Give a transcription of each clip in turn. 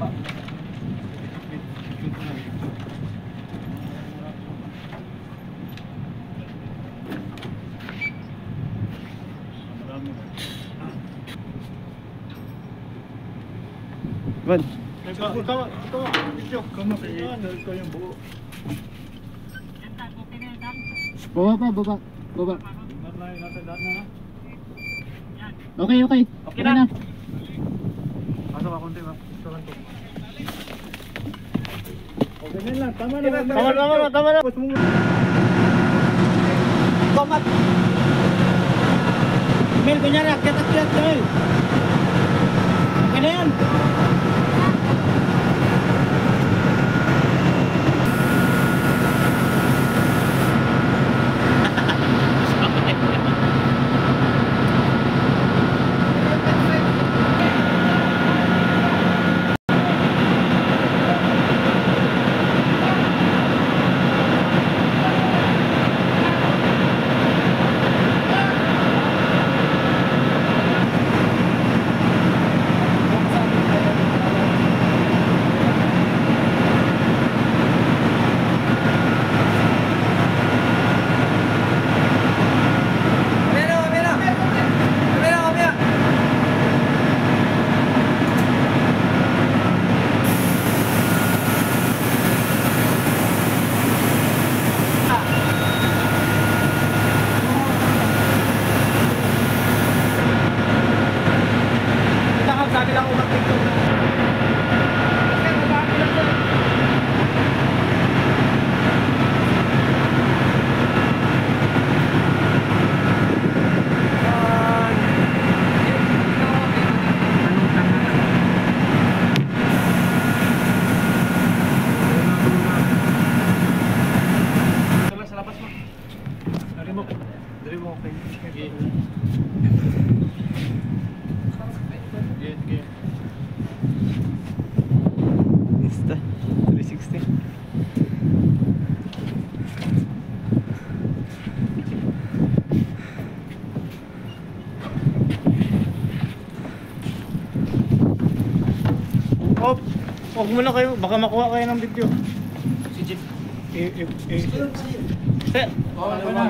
pa. Van. Baba. Okay. Okay na. Pasok ako konti ba? Okay na lang, tama na. Tomat. Mel, kunyari, akyat, Mel. Okay na yan. Insta 360. Oh, huwag muna kayo, baka makuha kayo ng video. Si Jeep.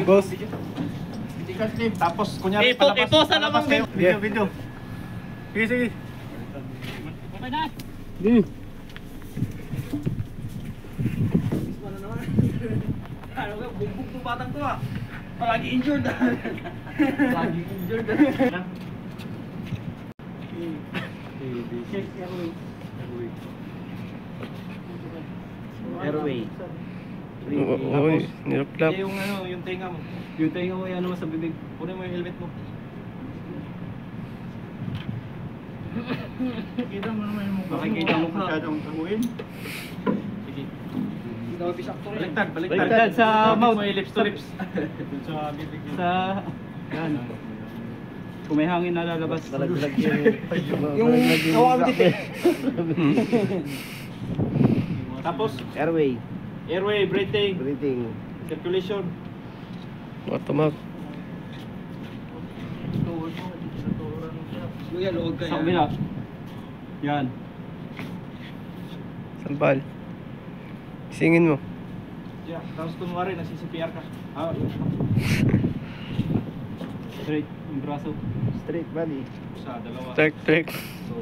Boss. Tapos kunyari palabas. Iposa naman Video. Sige. Okay na. Sige. Ano ka, bumbog to batang to ah. Palagi injured ah. Palagi injured ah. Check Airway. Oy, nilaplap. Yung ano, yung tenga mo. Yung tenga mo yan mo sa bibig. Kunin mo yung helmet mo. Kita mo naman yung mukha. Makikita mo masyadong taguin. Sige. Baliktad sa mouth. May lips to lips. Sa bibig. Sa... Yan. Kung may hangin na lalabas. Nalaglag Yung hawakan mo titik. Tapos Airway. airway, breathing, circulation. Bottom up. Kuya, luwag ka Sa yan. kabila. Yan. Sampal. Isingin mo. Yeah. Tapos kunwari, nagsisi-CPR ka. Straight, yung braso. Straight body. Sa dalawa. Track. So,